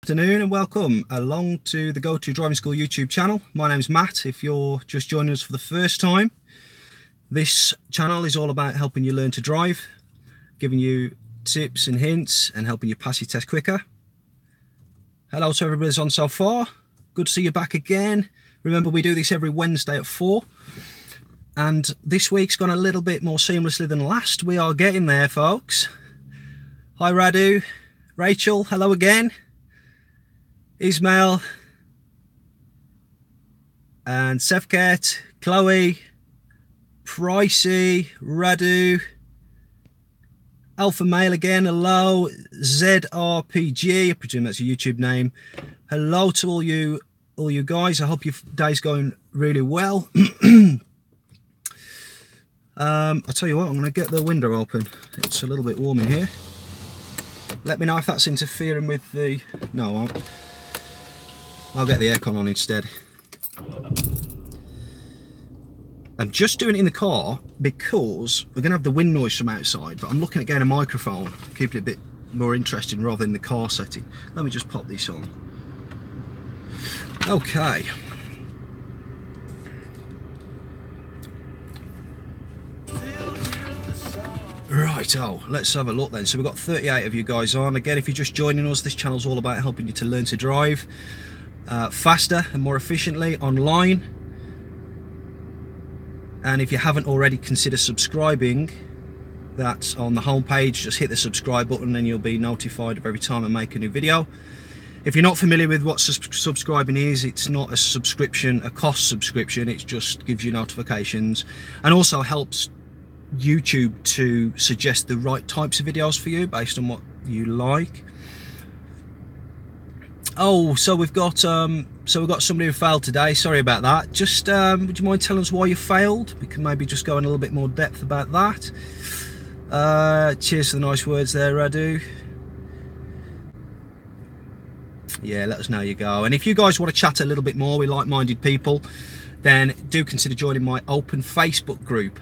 Afternoon and welcome along to the Go2 Driving School YouTube channel. My name's Matt. If you're just joining us for the first time, this channel is all about helping you learn to drive, giving you tips and hints and helping you pass your test quicker. Hello to everybody that's on so far. Good to see you back again. Remember, we do this every Wednesday at 4. And this week's gone a little bit more seamlessly than last. We are getting there, folks. Hi, Radu. Rachel, hello again. Ismail and Sefket, Chloe, Pricey, Radu, Alpha Male again, hello, ZRPG, I presume that's a YouTube name. Hello to all you guys. I hope your day's going really well. I'll tell you what, I'm going to get the window open. It's a little bit warm in here. Let me know if that's interfering with the... No, I won't. I'll get the aircon on instead. I'm just doing it in the car because we're going to have the wind noise from outside, but I'm looking at getting a microphone, keeping it a bit more interesting rather than the car setting. Let me just pop this on. Okay. Right, let's have a look then. So we've got 38 of you guys on. Again, if you're just joining us, this channel's all about helping you to learn to drive faster and more efficiently online. And if you haven't already, consider subscribing. That's on the homepage. Just hit the subscribe button and you'll be notified of every time I make a new video. If you're not familiar with what subscribing is, it's not a subscription, a cost subscription. It just gives you notifications and also helps YouTube to suggest the right types of videos for you based on what you like. Oh, so we've got somebody who failed today. Sorry about that. Just would you mind telling us why you failed? We can maybe just go in a little bit more depth about that. Cheers for the nice words there, Radu. Yeah, let us know you go. And if you guys want to chat a little bit more with like-minded people, then do consider joining my open Facebook group.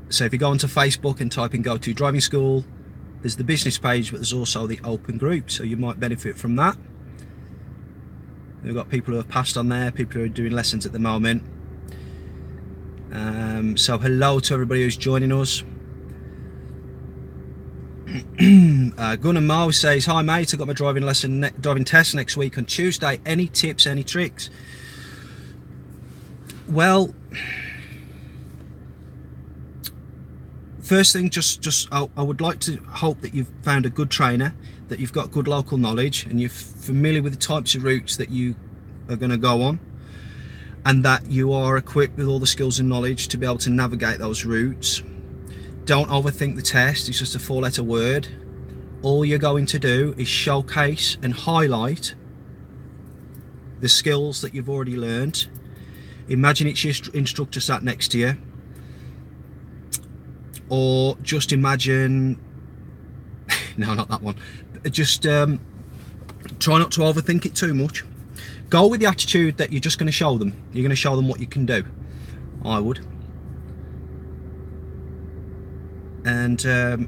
So if you go onto Facebook and type in Go2 Driving School, there's the business page, but there's also the open group, so you might benefit from that. We've got people who have passed on there, people who are doing lessons at the moment. So hello to everybody who's joining us. Gunnar Mo says, hi mate, I've got my driving test next week on Tuesday. Any tips, any tricks? Well, first thing, I would like to hope that you've found a good trainer, that you've got good local knowledge and you're familiar with the types of routes that you are going to go on, and that you are equipped with all the skills and knowledge to be able to navigate those routes. Don't overthink the test. It's just a 4-letter word. All you're going to do is showcase and highlight the skills that you've already learned. Imagine it's your instructor sat next to you. Or just imagine, no, not that one. Just try not to overthink it too much. Go with the attitude that you're just going to show them. You're going to show them what you can do. I would. And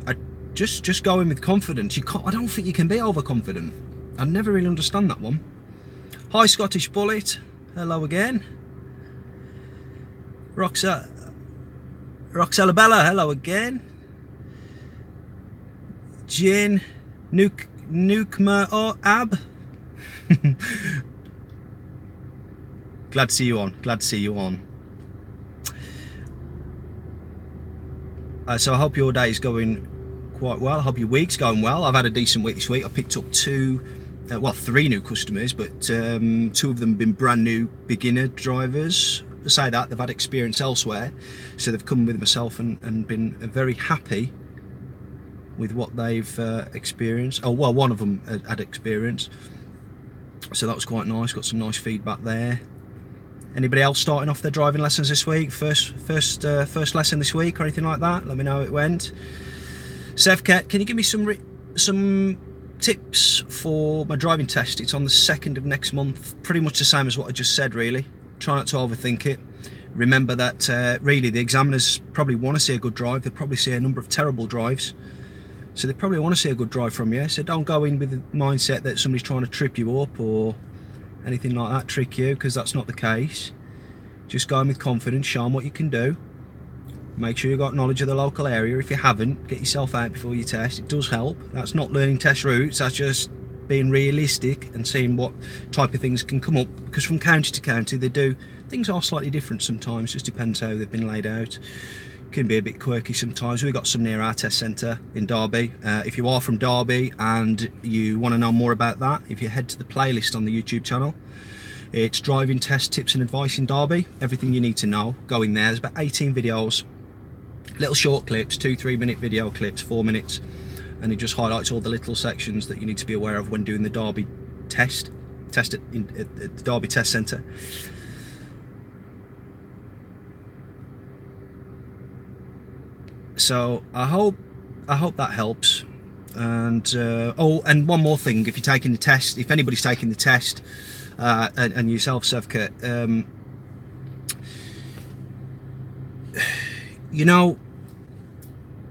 I just go in with confidence. I don't think you can be overconfident. I never really understand that one. Hi, Scottish Bullet. Hello again. Roxella Bella, hello again. Jin, Nukma or Ab. Glad to see you on. Glad to see you on. So I hope your day is going quite well. I hope your week's going well. I've had a decent week this week. I picked up 3 new customers, but 2 of them have been brand new beginner drivers. To say that, they've had experience elsewhere, so they've come with myself and been very happy with what they've experienced. Oh well, one of them had experience, so that was quite nice. Got some nice feedback there. Anybody else starting off their driving lessons this week? First lesson this week or anything like that? Let me know how it went. Sevket, can you give me some tips for my driving test? It's on the 2nd of next month. Pretty much the same as what I just said, really. Try not to overthink it. Remember that really the examiners probably want to see a good drive. They probably see a number of terrible drives. So they probably want to see a good drive from you. So don't go in with the mindset that somebody's trying to trip you up or anything like that, trick you, because that's not the case. Just go in with confidence, show them what you can do. Make sure you've got knowledge of the local area. If you haven't, get yourself out before you test. It does help. That's not learning test routes, that's just being realistic and seeing what type of things can come up, because from county to county things are slightly different sometimes. Just depends how they've been laid out. Can be a bit quirky sometimes. We've got some near our test centre in Derby. If you are from Derby and you want to know more about that, if you head to the playlist on the YouTube channel, it's driving test tips and advice in Derby. Everything you need to know, go in there. There's about 18 videos, little short clips, 2-3 minute video clips, 4 minutes, and it just highlights all the little sections that you need to be aware of when doing the Derby test at the Derby Test Centre. So I hope that helps. And and one more thing, if you're taking the test, if anybody's taking the test, and yourself, Sevka, you know,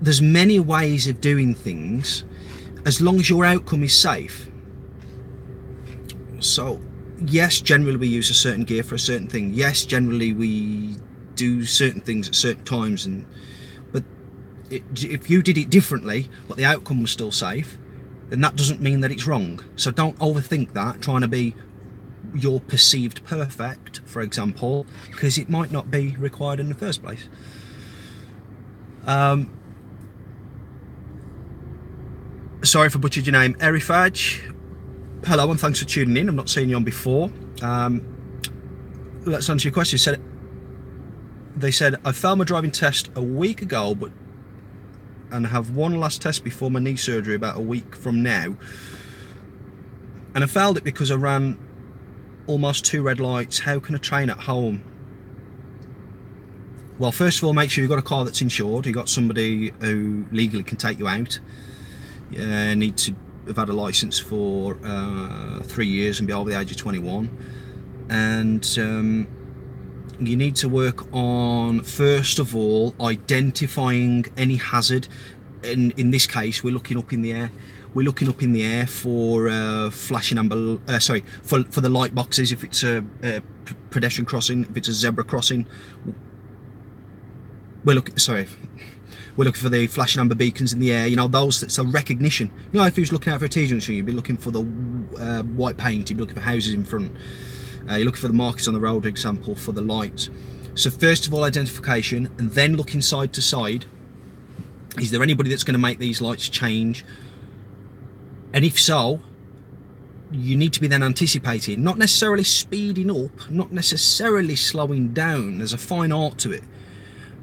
there's many ways of doing things as long as your outcome is safe. So yes, generally we use a certain gear for a certain thing. Yes, generally we do certain things at certain times, but if you did it differently but the outcome was still safe, then that doesn't mean that it's wrong. So don't overthink that, trying to be your perceived perfect, for example, because it might not be required in the first place. Sorry if I butchered your name, Erifaj. Hello and thanks for tuning in. I've not seen you on before. Let's answer your question. They said, I failed my driving test a week ago, and have one last test before my knee surgery about a week from now. And I failed it because I ran almost 2 red lights. How can I train at home? Well, first of all, make sure you've got a car that's insured. You've got somebody who legally can take you out. You need to have had a license for 3 years and be over the age of 21. And you need to work on, first of all, identifying any hazard. In this case, we're looking up in the air. We're looking up in the air for flashing amber, for the light boxes. If it's a pedestrian crossing, if it's a zebra crossing, we're looking for the flashing amber beacons in the air. You know, those that's a recognition. You know, if you was looking out for a T-junction, you'd be looking for the white paint. You'd be looking for houses in front. You're looking for the markers on the road, for example, for the lights. So first of all, identification, and then looking side to side. Is there anybody that's going to make these lights change? And if so, you need to be then anticipating, not necessarily speeding up, not necessarily slowing down. There's a fine art to it.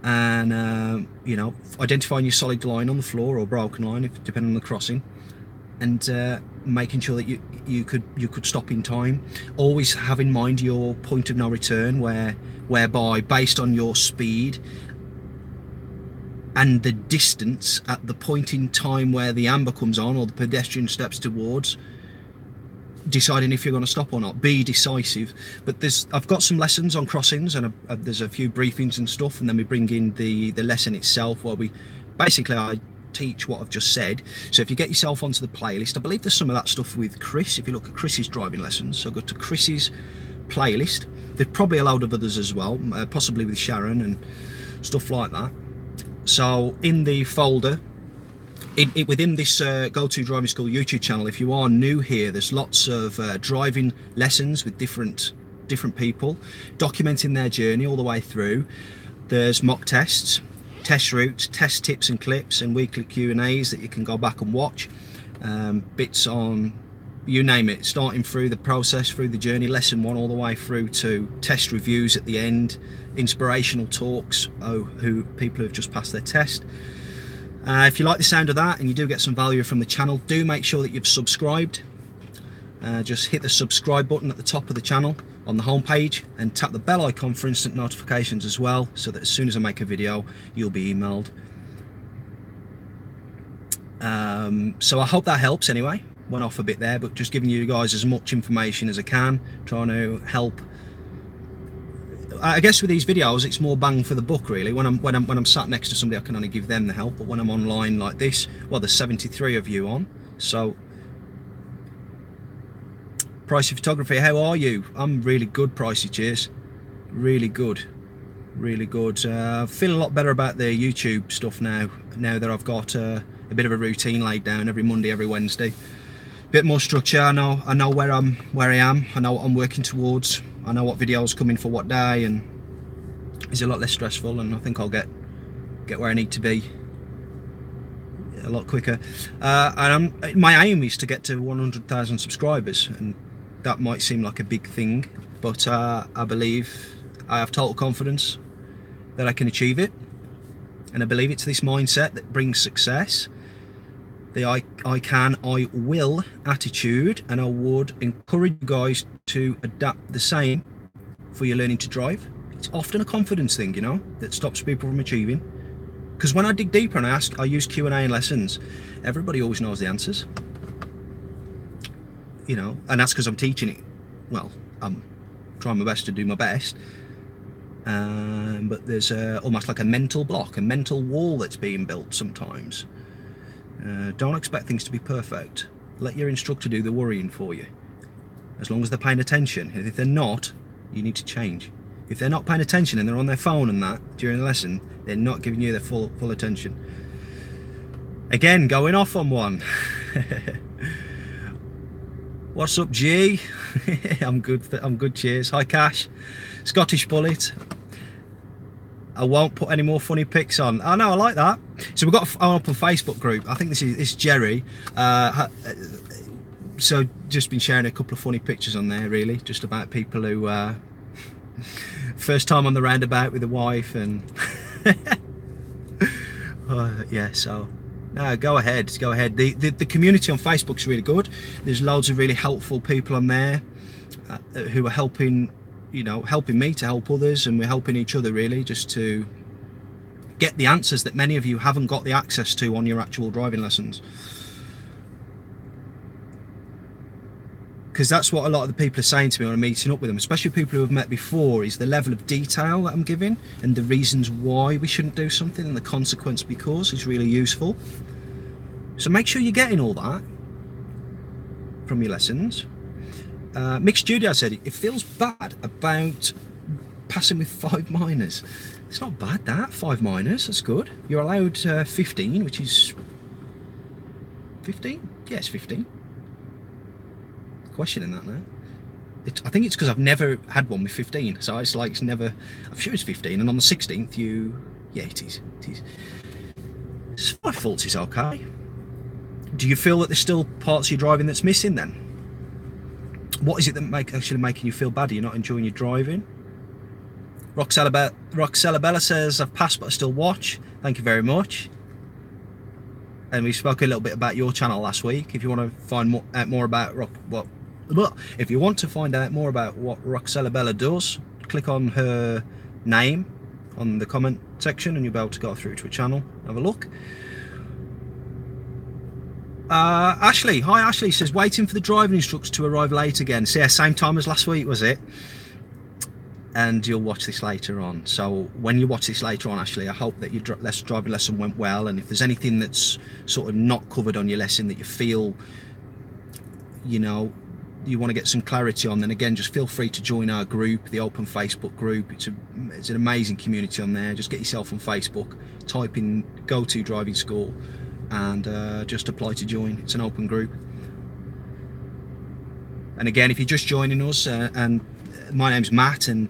And you know, identifying your solid line on the floor or broken line, if depending on the crossing, and making sure that you could stop in time. Always have in mind your point of no return, whereby based on your speed and the distance at the point in time where the amber comes on or the pedestrian steps towards, deciding if you're going to stop or not. Be decisive. But I've got some lessons on crossings, and there's a few briefings and stuff, and then we bring in the lesson itself, where I teach what I've just said. So if you get yourself onto the playlist, I believe there's some of that stuff with Chris. If you look at Chris's driving lessons, so go to Chris's playlist. There's probably a load of others as well, possibly with Sharon and stuff like that. So in the folder, within this Go2 Driving School YouTube channel, if you are new here, there's lots of driving lessons with different people documenting their journey all the way through. There's mock tests, test routes, test tips and clips, and weekly Q&As that you can go back and watch. Bits on, you name it, starting through the process, through the journey, lesson 1 all the way through to test reviews at the end, inspirational talks, who people who have just passed their test. If you like the sound of that and you do get some value from the channel, do make sure that you've subscribed. Just hit the subscribe button at the top of the channel on the home page, and tap the bell icon for instant notifications as well, so that as soon as I make a video, you'll be emailed. So I hope that helps anyway. Went off a bit there, but just giving you guys as much information as I can, trying to help I guess with these videos, it's more bang for the buck, really. When I'm sat next to somebody, I can only give them the help. But when I'm online like this, well, there's 73 of you on. So, Pricey Photography, how are you? I'm really good, Pricey. Cheers. Really good, really good. Feeling a lot better about the YouTube stuff now. Now that I've got a bit of a routine laid down every Monday, every Wednesday. Bit more structure. I know where I am. I know what I'm working towards. I know what videos come in for what day, and it's a lot less stressful. And I think I'll get where I need to be a lot quicker. And my aim is to get to 100,000 subscribers, and that might seem like a big thing, but I believe I have total confidence that I can achieve it, and I believe it's this mindset that brings success. The I can, I will attitude, and I would encourage you guys to adapt the same for your learning to drive. It's often a confidence thing, you know, that stops people from achieving. Because when I dig deeper and I use Q&A in lessons, everybody always knows the answers. You know, and that's because I'm teaching it. Well, I'm trying my best to do my best. But there's almost like a mental block, a mental wall that's being built sometimes. Don't expect things to be perfect. Let your instructor do the worrying for you, as long as they're paying attention. And if they're not, you need to change. If they're not paying attention and they're on their phone and that during the lesson, they're not giving you their full attention. Again, going off on one. What's up, G? I'm good, cheers. Hi, Cash. Scottish Bullet. I won't put any more funny pics on. Oh no, I like that. So we've got an open Facebook group. I think this is Jerry. So just been sharing a couple of funny pictures on there, really, just about people who first time on the roundabout with a wife, and yeah. So no, go ahead. The community on Facebook's really good. There's loads of really helpful people on there who are helping. You know, helping me to help others, and we're helping each other, really, just to get the answers that many of you haven't got the access to on your actual driving lessons. Because that's what a lot of the people are saying to me when I'm meeting up with them, especially people who have met before, is the level of detail that I'm giving and the reasons why we shouldn't do something and the consequence because is really useful. So make sure you're getting all that from your lessons. Mixed Studio said it feels bad about passing with 5 minors. It's not bad, that 5 minors, that's good. You're allowed 15, which is 15? Yeah, it's 15. Questioning that now. I think it's because I've never had one with 15, so it's like it's never. I'm sure it's 15, and on the 16th yeah, it is. It's 5 faults is okay. Do you feel that there's still parts of your driving that's missing then? What is it that actually making you feel bad? Are you not enjoying your driving? Roxella Bella says, I've passed but I still watch. Thank you very much. And we spoke a little bit about your channel last week. If you want to find out more about what Roxella Bella does, click on her name on the comment section and you'll be able to go through to her channel. Have a look. Ashley, hi Ashley, says waiting for the driving instructor to arrive late again. So yeah, same time as last week, was it? And you'll watch this later on. So when you watch this later on, Ashley, I hope that your driving lesson went well, and if there's anything that's sort of not covered on your lesson that you feel, you know, you want to get some clarity on, then again, just feel free to join our group, the open Facebook group. It's an amazing community on there. Just get yourself on Facebook, type in Go2 Driving School, and just apply to join. It's an open group. And again, if you're just joining us, and my name's Matt, and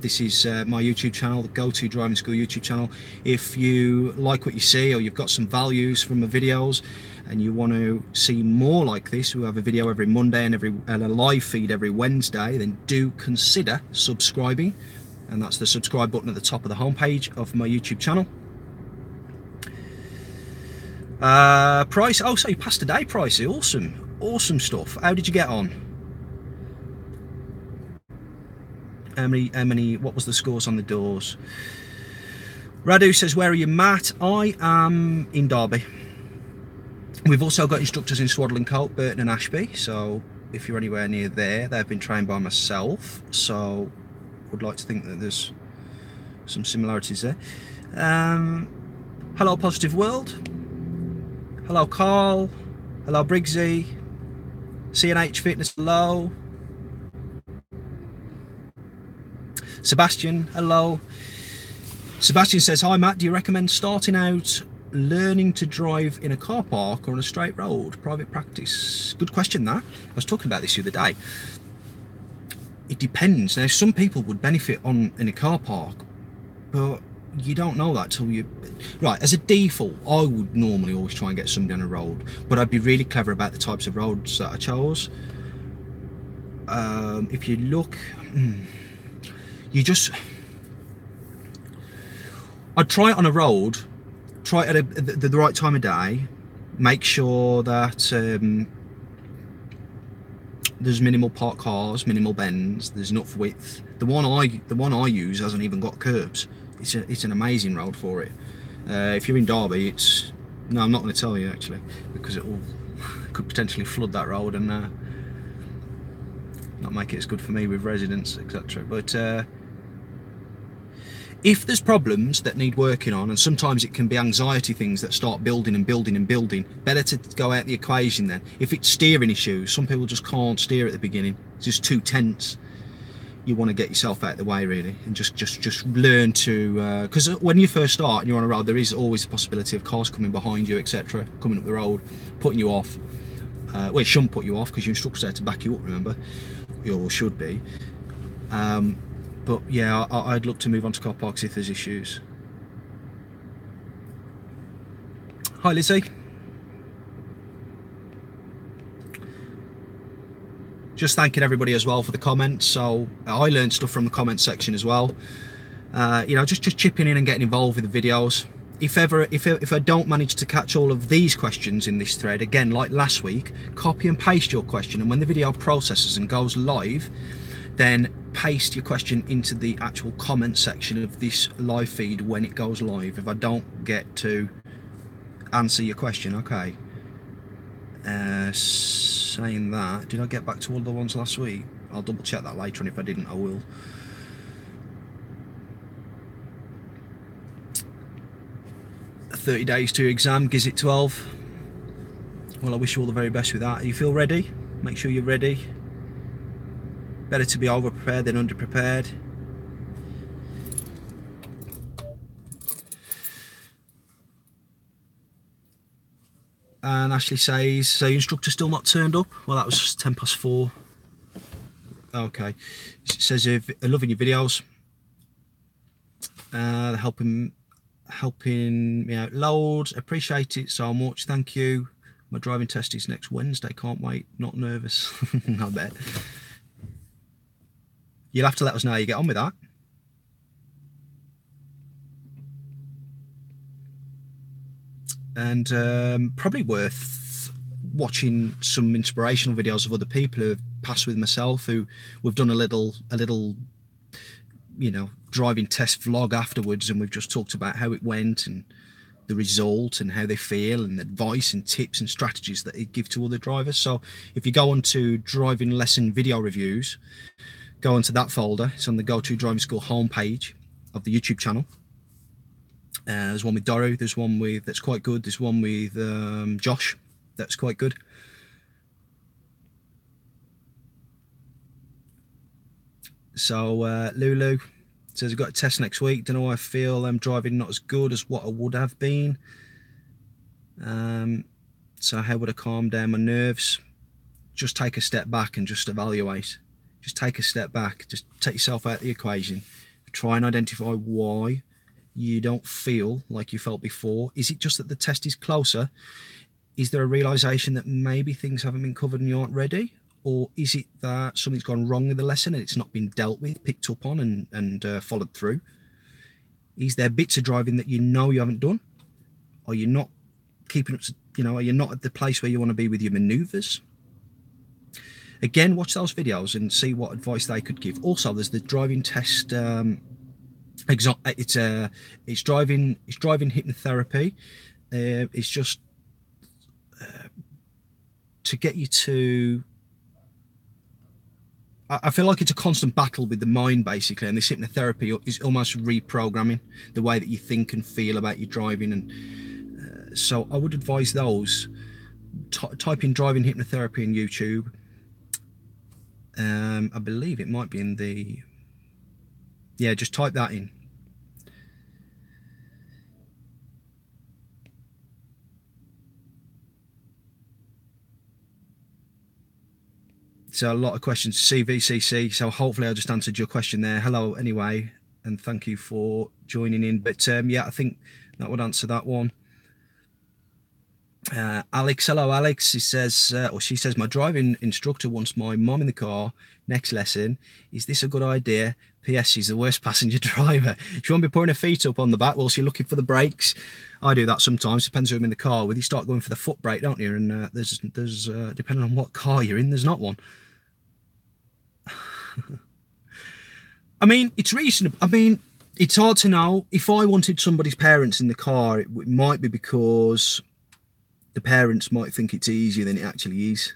this is my YouTube channel, the Go2 Driving School YouTube channel. If you like what you see, or you've got some values from the videos and you want to see more like this, we have a video every Monday and a live feed every Wednesday, then do consider subscribing, and that's the subscribe button at the top of the homepage of my YouTube channel. Price, oh, so you passed today, Pricey. Awesome stuff. How did you get on? How many, what was the scores on the doors? Radu says, where are you, Matt? I am in Derby. We've also got instructors in Swaddling Colt, Burton and Ashby, so if you're anywhere near there, they've been trained by myself, so would like to think that there's some similarities there. Hello Positive World. Hello Carl. Hello Briggsy. CNH Fitness, hello. Sebastian, hello. Sebastian says, hi Matt, do you recommend starting out learning to drive in a car park or on a straight road? Private practice. Good question that. I was talking about this the other day. It depends. Now some people would benefit in a car park, but you don't know that till you... Right, as a default, I would normally always try and get somebody on a road, but I'd be really clever about the types of roads that I chose. If you look... You just... I'd try it on a road, try it at the right time of day, make sure that there's minimal parked cars, minimal bends, there's enough width. The one I use hasn't even got curbs. It's an amazing road for it. If you're in Derby, it's... No, I'm not going to tell you actually, because it could potentially flood that road and not make it as good for me with residents, etc. But if there's problems that need working on, and sometimes it can be anxiety things that start building and building and building, better to go out the equation then. If it's steering issues, some people just can't steer at the beginning, it's just too tense. You want to get yourself out of the way really, and just learn to, because when you first start and you're on a road, there is always the possibility of cars coming behind you, etc., coming up the road, putting you off. Well, it shouldn't put you off because your instructor's there to back you up, remember, or should be. But yeah, I'd look to move on to car parks if there's issues. Hi Lizzie. Just thanking everybody as well for the comments. So I learned stuff from the comment section as well. You know, just chipping in and getting involved with the videos. If I don't manage to catch all of these questions in this thread, again, like last week, copy and paste your question, and when the video processes and goes live, then paste your question into the actual comment section of this live feed when it goes live. If I don't get to answer your question, okay. Saying that, did I get back to all the ones last week? I'll double check that later, and if I didn't, I will. "30 days to your exam, gives it 12. Well, I wish you all the very best with that. You feel ready? Make sure you're ready. Better to be over prepared than under prepared. And Ashley says, so your instructor still not turned up? Well, that was 4:10. Okay. It says, loving your videos. Helping me out loads. Appreciate it so much. Thank you. My driving test is next Wednesday. Can't wait. Not nervous. I bet. You'll have to let us know how you get on with that. And probably worth watching some inspirational videos of other people who have passed with myself, who we've done a little you know, driving test vlog afterwards, and we've just talked about how it went and the result and how they feel and advice and tips and strategies that they give to other drivers. So if you go on to driving lesson video reviews, go onto that folder. It's on the Go2 Driving School homepage of the YouTube channel. There's one with Doru, there's one with that's quite good, there's one with Josh that's quite good. So Lulu says, I've got a test next week, don't know how I feel, I'm driving not as good as what I would have been. So how would I calm down my nerves? Just take a step back and just evaluate. Just take a step back, just take yourself out of the equation. Try and identify why you don't feel like you felt before. Is it just that the test is closer? Is there a realization that maybe things haven't been covered and you aren't ready? Or is it that something's gone wrong with the lesson and it's not been dealt with, picked up on and followed through? Is there bits of driving that you know you haven't done? Are you not keeping up to, you know, are you not at the place where you want to be with your maneuvers? Again, watch those videos and see what advice they could give. Also, there's the driving test. It's driving hypnotherapy. It's just to get you to I feel like it's a constant battle with the mind, basically, and this hypnotherapy is almost reprogramming the way that you think and feel about your driving. And so I would advise those, type in driving hypnotherapy in YouTube. I believe it might be in the, yeah, just type that in. So a lot of questions, CVCC, so hopefully I just answered your question there. Hello anyway, and thank you for joining in. But yeah, I think that would answer that one. Alex, hello Alex. He says, or she says, my driving instructor wants my mum in the car next lesson. Is this a good idea? PS, she's the worst passenger driver. She won't be putting her feet up on the back whilst you're looking for the brakes. I do that sometimes, depends who I'm in the car with. You start going for the foot brake, don't you? And there's depending on what car you're in, there's not one. I mean, it's reasonable. I mean, it's hard to know. If I wanted somebody's parents in the car, it might be because the parents might think it's easier than it actually is.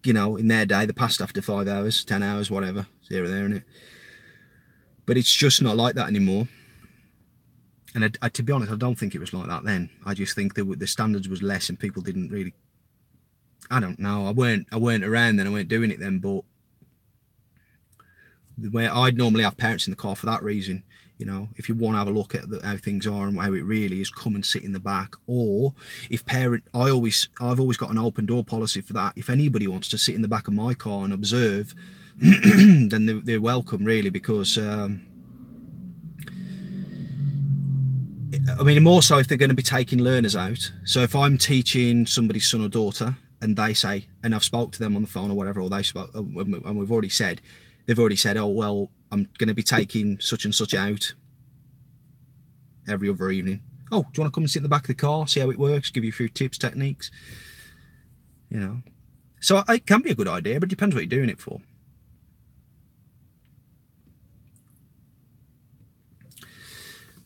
You know, in their day, they passed after 5 hours, 10 hours, whatever. It's here or there, isn't it? But it's just not like that anymore. And to be honest, I don't think it was like that then. I just think the standards was less and people didn't really... I don't know. I weren't around then. I weren't doing it then, but where I'd normally have parents in the car for that reason. You know, if you want to have a look at how things are and how it really is, come and sit in the back. Or if I've always got an open door policy for that. If anybody wants to sit in the back of my car and observe, then they're welcome, really, because I mean, more so if they're going to be taking learners out. So if I'm teaching somebody's son or daughter and they say, and I've spoke to them on the phone or whatever, or they spoke, and they've already said, oh, well, I'm going to be taking such and such out every other evening. Oh, do you want to come and sit in the back of the car, see how it works, give you a few tips, techniques? You know. So it can be a good idea, but it depends what you're doing it for.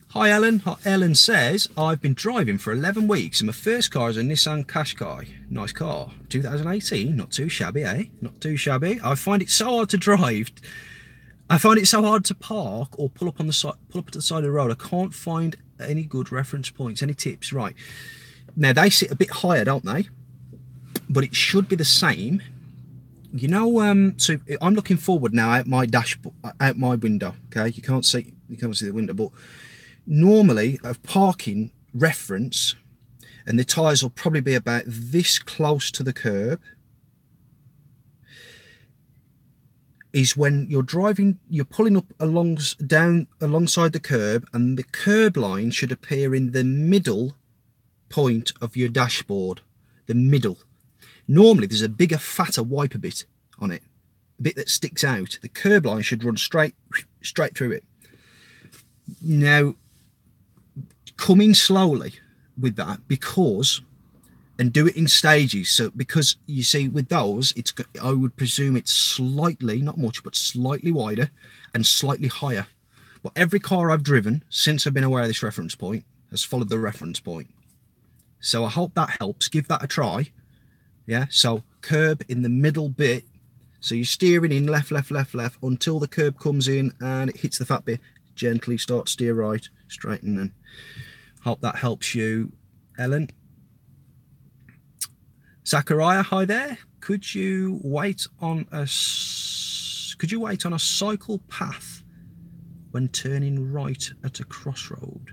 Hi, Ellen. Ellen says, I've been driving for 11 weeks and my first car is a Nissan Qashqai. Nice car. 2018. Not too shabby, eh? Not too shabby. I find it so hard to drive. I find it so hard to park or pull up to the side of the road. I can't find any good reference points. Any tips? Right. Now, they sit a bit higher, don't they? But it should be the same. You know, so I'm looking forward now out my dashboard, out my window. Okay, you can't see the window, but normally a parking reference, and the tyres will probably be about this close to the curb, is when you're driving, you're pulling up down alongside the curb, and the curb line should appear in the middle point of your dashboard. The middle. Normally there's a bigger, fatter wiper bit on it, a bit that sticks out. The curb line should run straight through it. Now, come in slowly with that, and do it in stages. So because you see with those, I would presume it's slightly, not much, but slightly wider and slightly higher. But every car I've driven since I've been aware of this reference point has followed the reference point. So I hope that helps. Give that a try. Yeah, so curb in the middle bit. So you're steering in left until the curb comes in and it hits the fat bit. Gently start to steer right, straighten, and hope that helps you, Ellen. Zachariah, hi there. Could you wait on a cycle path when turning right at a crossroad?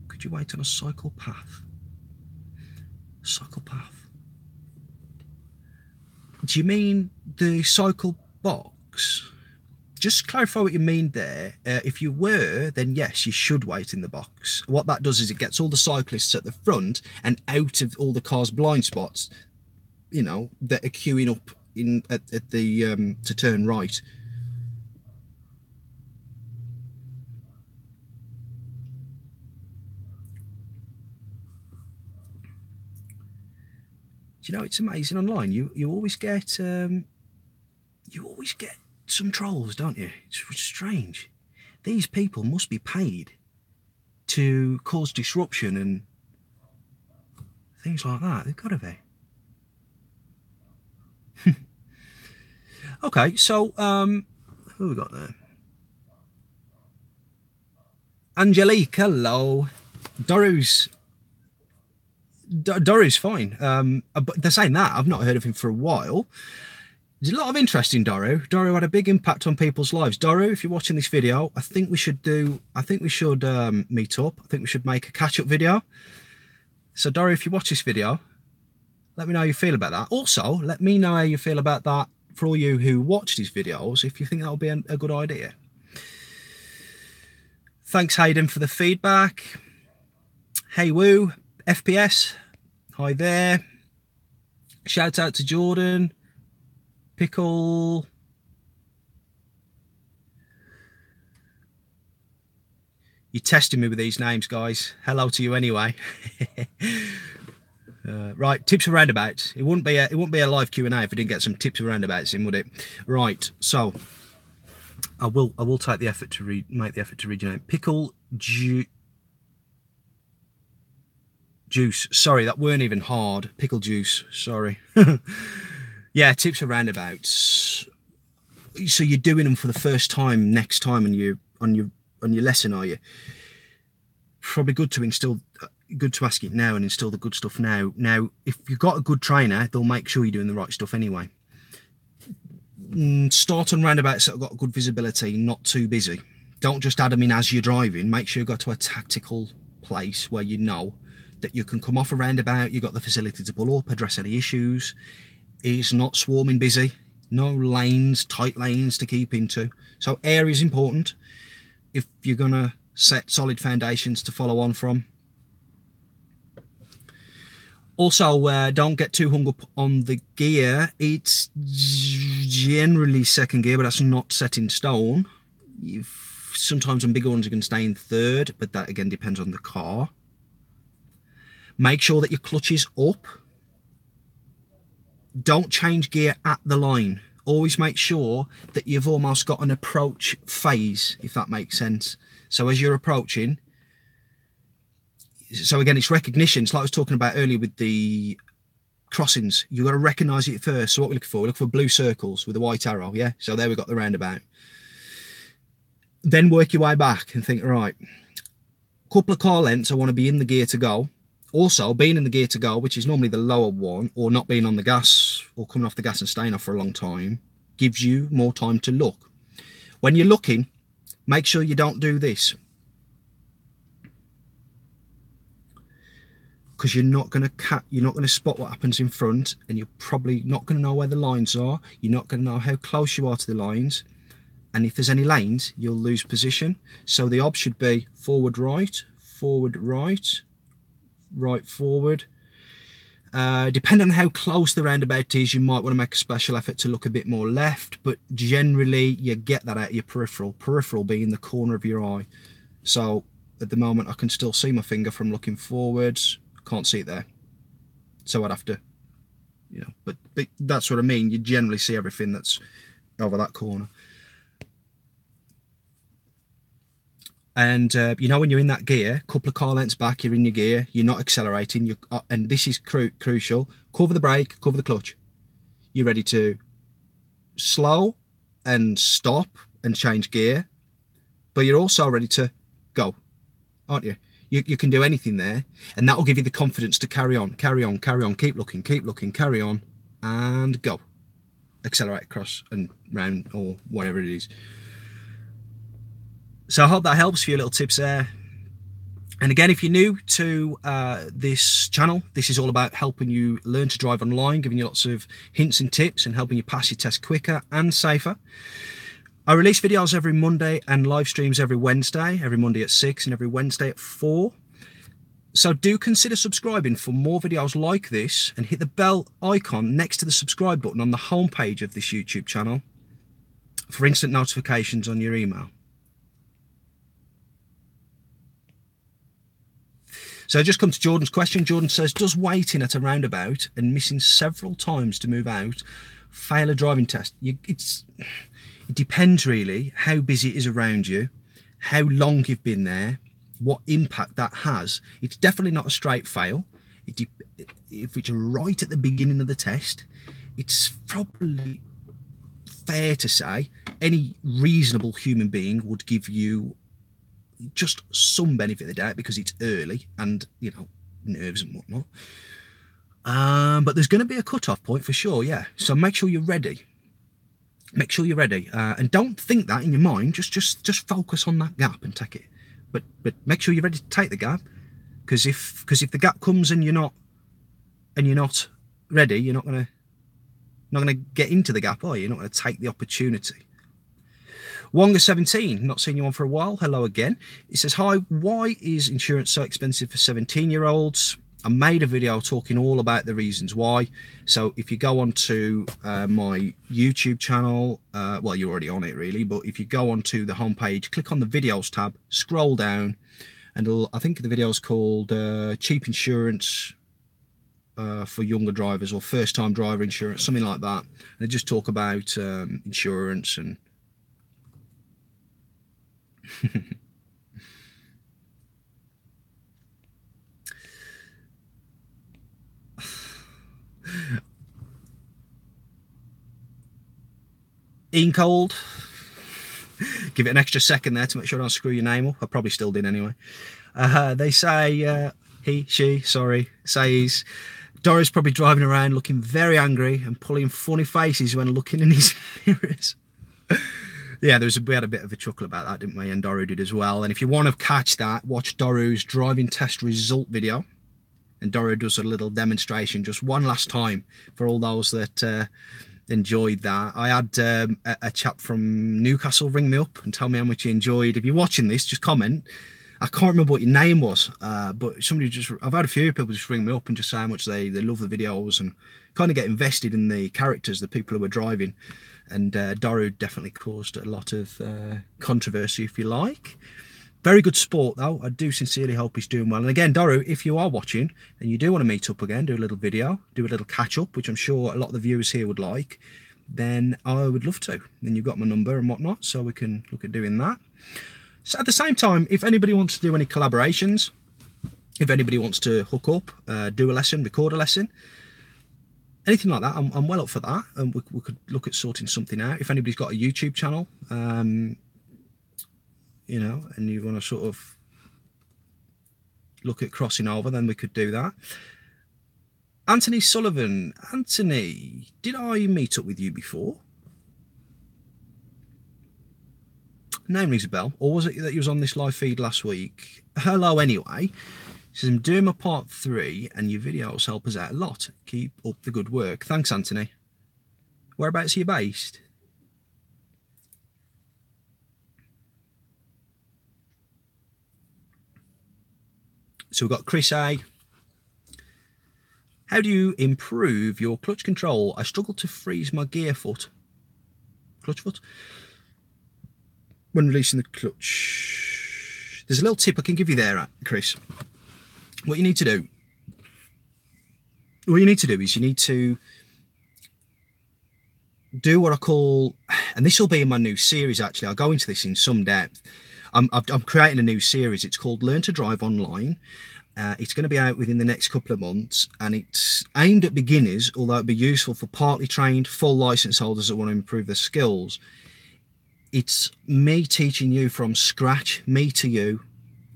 Could you wait on a cycle path? Cycle path. Do you mean the cycle box? Just clarify what you mean there. If you were, then yes, you should wait in the box. What that does is it gets all the cyclists at the front and out of all the cars' blind spots, you know, that are queuing up at the to turn right. Do you know, it's amazing online. You always get some trolls, don't you? It's strange. These people must be paid to cause disruption and things like that. They've got to be. Okay, so who we got there? Angelique, hello. Doru's fine. But they're saying that I've not heard of him for a while. There's a lot of interest in Doru. Doru had a big impact on people's lives. Doru, if you're watching this video, I think we should meet up. I think we should make a catch-up video. So Doru, if you watch this video, let me know how you feel about that. Also, let me know how you feel about that for all you who watch these videos, if you think that'll be a good idea. Thanks, Hayden, for the feedback. Hey, Woo, FPS, hi there. Shout out to Jordan. Pickle. You're testing me with these names, guys. Hello to you anyway. Right, tips and roundabouts. It wouldn't be a live Q&A if we didn't get some tips and roundabouts in, would it? Right, so I will take the effort to make the effort to read your name. Pickle juice. Sorry, that weren't even hard. Pickle juice. Sorry. Yeah, tips and roundabouts. So you're doing them for the first time next time on your lesson, are you? Probably good to ask it now and install the good stuff now. Now, if you've got a good trainer, they'll make sure you're doing the right stuff anyway. Start on roundabouts that have got good visibility, not too busy. Don't just add them in as you're driving. Make sure you go to a tactical place where you know that you can come off a roundabout, you've got the facility to pull up, address any issues. It's not swarming busy. No lanes, tight lanes to keep into. So area is important if you're going to set solid foundations to follow on from. Also, don't get too hung up on the gear. It's generally second gear, but that's not set in stone. Sometimes on bigger ones you can stay in third, but that again depends on the car. Make sure that your clutch is up. Don't change gear at the line. Always make sure that you've almost got an approach phase, if that makes sense. So as you're approaching, so again, it's recognition. It's like I was talking about earlier with the crossings. You've got to recognise it first. So what we're looking for? We're looking for blue circles with a white arrow, yeah? So there we've got the roundabout. Then work your way back and think, right, couple of car lengths, I want to be in the gear to go. Also, being in the gear to go, which is normally the lower one, or not being on the gas, or coming off the gas and staying off for a long time, gives you more time to look. When you're looking, make sure you don't do this, because you're not going to spot what happens in front, and you're probably not going to know where the lines are. You're not going to know how close you are to the lines, and if there's any lanes, you'll lose position. So the ob should be forward right, right forward. Depending on how close the roundabout is, you might want to make a special effort to look a bit more left, but generally you get that out of your peripheral being the corner of your eye. So at the moment I can still see my finger from looking forwards, can't see it there, so I'd have to, but that's what I mean. You generally see everything that's over that corner. And when you're in that gear, a couple of car lengths back, you're in your gear, you're not accelerating, and this is crucial. Cover the brake, cover the clutch. You're ready to slow and stop and change gear, but you're also ready to go, aren't you? You can do anything there, and that will give you the confidence to carry on, keep looking, carry on, and go. Accelerate across and round, or whatever it is. So I hope that helps for your little tips there. And again, if you're new to this channel, this is all about helping you learn to drive online, giving you lots of hints and tips and helping you pass your test quicker and safer. I release videos every Monday and live streams every Wednesday, every Monday at 6 and every Wednesday at 4. So do consider subscribing for more videos like this, and hit the bell icon next to the subscribe button on the homepage of this YouTube channel for instant notifications on your email. So I just come to Jordan's question. Jordan says, does waiting at a roundabout and missing several times to move out fail a driving test? It depends really how busy it is around you, how long you've been there, what impact that has. It's definitely not a straight fail. If it's right at the beginning of the test, it's probably fair to say any reasonable human being would give you just some benefit of the doubt because it's early and, you know, nerves and whatnot. But there's going to be a cut-off point for sure, yeah. So make sure you're ready. Make sure you're ready, and don't think that in your mind. Just focus on that gap and take it. But make sure you're ready to take the gap, because if the gap comes and you're not ready, you're not gonna get into the gap, are you? You're not gonna take the opportunity. Wonga17, not seen you on for a while. Hello again. It says, hi, why is insurance so expensive for 17-year-olds? I made a video talking all about the reasons why. So if you go on to my YouTube channel, well, you're already on it really, but if you go onto the homepage, click on the videos tab, scroll down, and I think the video is called Cheap Insurance for Younger Drivers, or First Time Driver Insurance, something like that. And they just talk about insurance and Ian Cold, give it an extra second there to make sure I don't screw your name up. I probably still did anyway. They say, she says, Dora's probably driving around looking very angry and pulling funny faces when looking in his mirrors. Yeah, we had a bit of a chuckle about that, didn't we? And Doru did as well. And if you want to catch that, watch Doru's driving test result video. And Doru does a little demonstration just one last time for all those that enjoyed that. I had a chap from Newcastle ring me up and tell me how much he enjoyed. If you're watching this, just comment. I can't remember what your name was, but I've had a few people just ring me up and just say how much they love the videos and kind of get invested in the characters, the people who are driving. And Doru definitely caused a lot of controversy, if you like. Very good sport, though. I do sincerely hope he's doing well. And again, Doru, if you are watching and you do want to meet up again, do a little video, do a little catch-up, which I'm sure a lot of the viewers here would like, then I would love to. Then you've got my number and whatnot, so we can look at doing that. So at the same time, if anybody wants to do any collaborations, if anybody wants to hook up, do a lesson, record a lesson, anything like that, I'm well up for that. And we could look at sorting something out. If anybody's got a YouTube channel, you know, and you want to sort of look at crossing over, then we could do that. Anthony Sullivan. Anthony, did I meet up with you before? Name rings a bell. Or was it that you was on this live feed last week? Hello anyway. He says, I'm doing my part 3 and your videos help us out a lot. Keep up the good work. Thanks, Anthony. Whereabouts are you based? So we've got Chris A. How do you improve your clutch control? I struggle to freeze my gear foot. Clutch foot? When releasing the clutch. There's a little tip I can give you there, Chris. What you need to do is you need to do what I call, and this will be in my new series actually, I'll go into this in some depth. I'm creating a new series. It's called Learn to Drive Online. It's going to be out within the next couple of months, and it's aimed at beginners, although it'd be useful for partly trained, full license holders that want to improve their skills. It's me teaching you from scratch, me to you,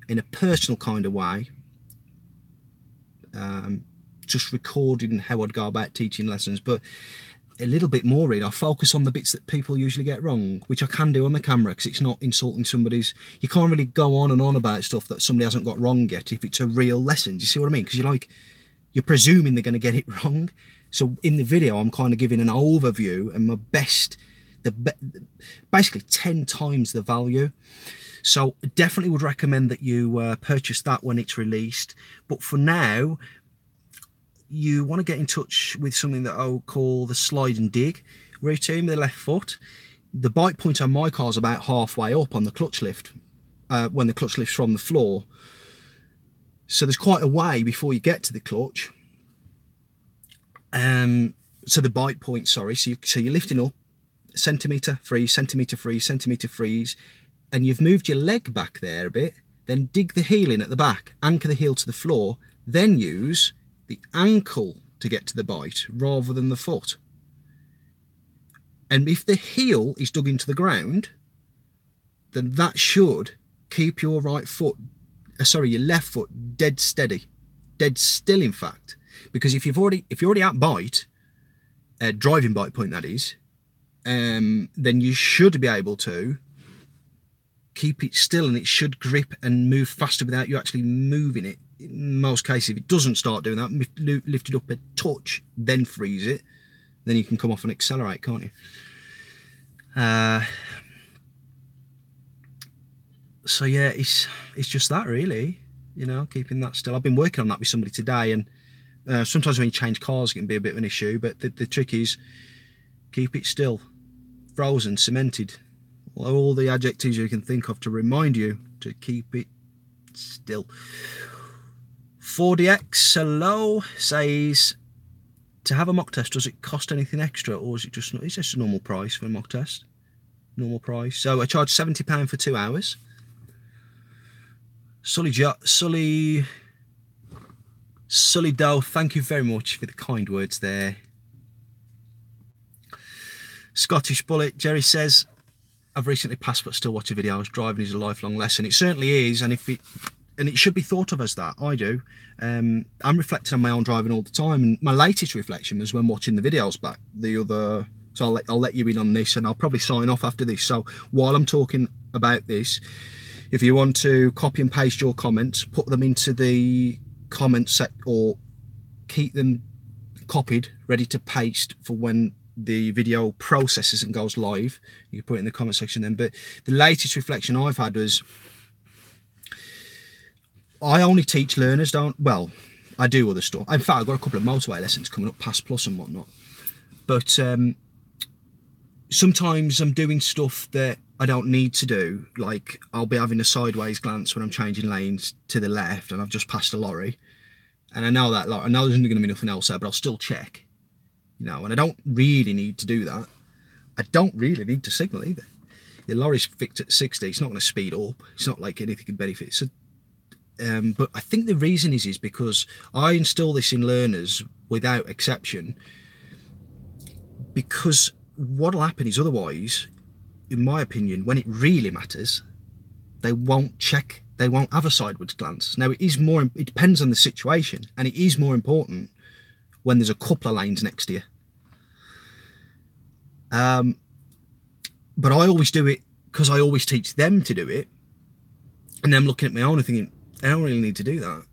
in a personal kind of way. Just recording how I'd go about teaching lessons, but a little bit more really. I focus on the bits that people usually get wrong, which I can do on the camera because it's not insulting somebody's. You can't really go on and on about stuff that somebody hasn't got wrong yet if it's a real lesson. Do you see what I mean? Because you're presuming they're going to get it wrong. So in the video, I'm kind of giving an overview and my best, basically 10 times the value. So definitely would recommend that you purchase that when it's released. But for now, you want to get in touch with something that I'll call the slide and dig routine with the left foot. The bite point on my car is about halfway up on the clutch lift, when the clutch lifts from the floor. So there's quite a way before you get to the clutch. So the bite point, sorry. So you're lifting up, centimetre, freeze, centimetre, freeze, centimetre, freeze, and you've moved your leg back there a bit. Then dig the heel in at the back, anchor the heel to the floor, then use the ankle to get to the bite rather than the foot. And if the heel is dug into the ground, then that should keep your your left foot dead steady, dead still, in fact. Because if you're already at bite, driving bite point that is, then you should be able to keep it still, and it should grip and move faster without you actually moving it. In most cases, if it doesn't start doing that, lift it up a touch, then freeze it, then you can come off and accelerate, can't you? So yeah, it's just that, really, you know, keeping that still. I've been working on that with somebody today, and sometimes when you change cars it can be a bit of an issue, but the trick is keep it still, frozen, cemented, all the adjectives you can think of to remind you to keep it still. 4DX hello says, to have a mock test, does it cost anything extra, or is it just a normal price for a mock test? Normal price. So I charge £70 for 2 hours. Sully Doe, thank you very much for the kind words there. Scottish Bullet, Jerry says, I've recently passed but still watch videos. Driving is a lifelong lesson. It certainly is, and it should be thought of as that. I do. I'm reflecting on my own driving all the time, and my latest reflection was when watching the videos back so I'll let you in on this, and I'll probably sign off after this. So while I'm talking about this, if you want to copy and paste your comments, put them into the comment set, or keep them copied ready to paste for when the video processes and goes live. You can put it in the comment section then. But the latest reflection I've had was, I only teach learners, I do other stuff. In fact, I've got a couple of motorway lessons coming up, Pass Plus and whatnot. But sometimes I'm doing stuff that I don't need to do. Like, I'll be having a sideways glance when I'm changing lanes to the left and I've just passed a lorry. And I know there's going to be nothing else there, but I'll still check. You know, and I don't really need to do that. I don't really need to signal either. The lorry's fixed at 60, it's not going to speed up. It's not like anything can benefit. So, but I think the reason is because I instill this in learners without exception, because what'll happen is, otherwise, in my opinion, when it really matters, they won't check, they won't have a sideways glance. Now, it depends on the situation, and it is more important when there's a couple of lanes next to you. But I always do it because I always teach them to do it, and I'm looking at my own and thinking, I don't really need to do that.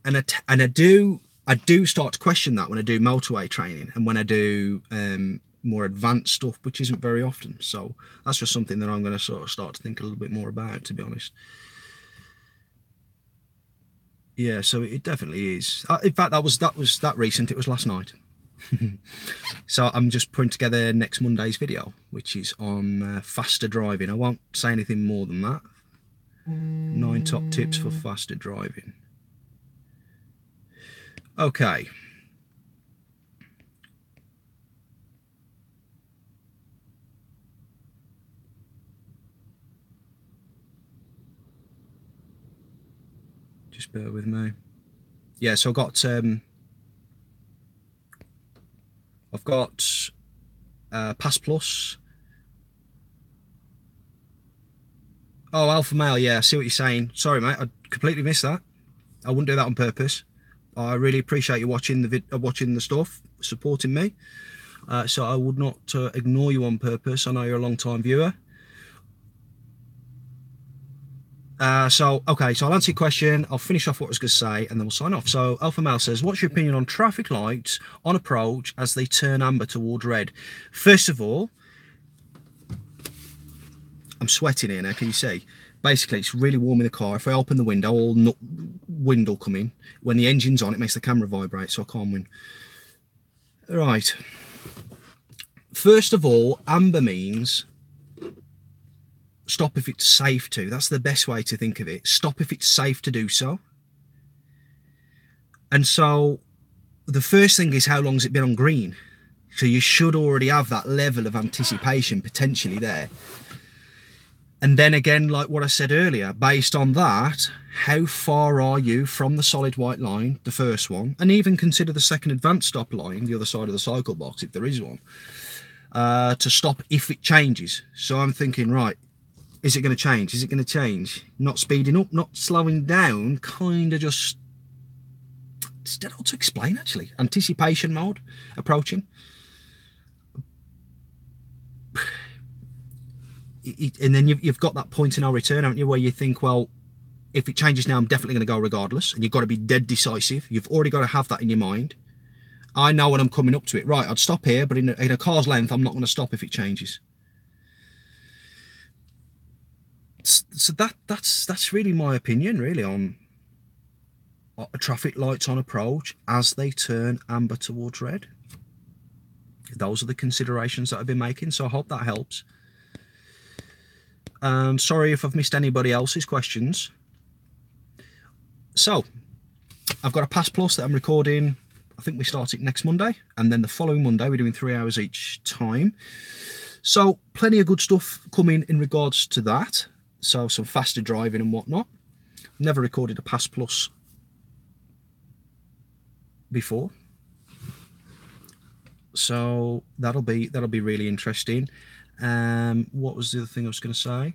And I do start to question that when I do motorway training and when I do more advanced stuff, which isn't very often. So that's just something that I'm going to sort of start to think a little bit more about, to be honest. Yeah, so it definitely is. In fact, that was that recent. It was last night. So I'm just putting together next Monday's video, which is on faster driving. I won't say anything more than that. 9 top tips for faster driving. Okay. Just bear with me. Yeah, so I've got Pass Plus. Oh, Alpha Male, yeah, I see what you're saying. Sorry, mate, I completely missed that. I wouldn't do that on purpose. I really appreciate you watching the stuff, supporting me. So I would not ignore you on purpose. I know you're a long-time viewer. So I'll answer your question. I'll finish off what I was going to say, and then we'll sign off. So Alpha Male says, what's your opinion on traffic lights on approach as they turn amber towards red? First of all, I'm sweating here now, can you see? Basically, it's really warm in the car. If I open the window, wind will come in. When the engine's on, it makes the camera vibrate, so I can't win. Right. First of all, amber means stop if it's safe to. That's the best way to think of it. Stop if it's safe to do so. And so the first thing is, how long's it been on green? So you should already have that level of anticipation potentially there. And then again, like what I said earlier, based on that, how far are you from the solid white line, the first one, and even consider the second advanced stop line, the other side of the cycle box, if there is one, to stop if it changes. So I'm thinking, right, is it going to change? Is it going to change? Not speeding up, not slowing down, kind of just, it's difficult to explain actually. Anticipation mode approaching. And then you've got that point in no return, haven't you, where you think, well, if it changes now, I'm definitely going to go regardless. And you've got to be dead decisive. You've already got to have that in your mind. I know when I'm coming up to it, right, I'd stop here, but in a car's length, I'm not going to stop if it changes. So that's really my opinion, really, on traffic lights on approach as they turn amber towards red. Those are the considerations that I've been making, so I hope that helps. Sorry if I've missed anybody else's questions. So I've got a Pass Plus that I'm recording. I think we start it next Monday, and then the following Monday we're doing 3 hours each time. So plenty of good stuff coming in regards to that. So some faster driving and whatnot. Never recorded a Pass Plus before, so that'll be really interesting. What was the other thing I was going to say?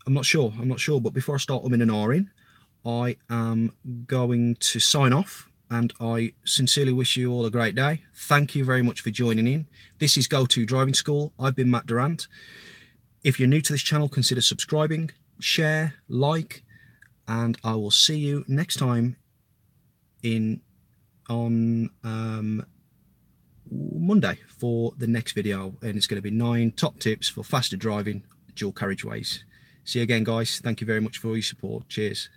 I'm not sure, but before I start umming and ahhing, I am going to sign off, and I sincerely wish you all a great day. Thank you very much for joining in. This is Go2 Driving School. I've been Matt Durant. If you're new to this channel, consider subscribing, share, like, and I will see you next time on Monday for the next video, and it's going to be 9 top tips for faster driving dual carriageways. See you again, guys. Thank you very much for your support. Cheers.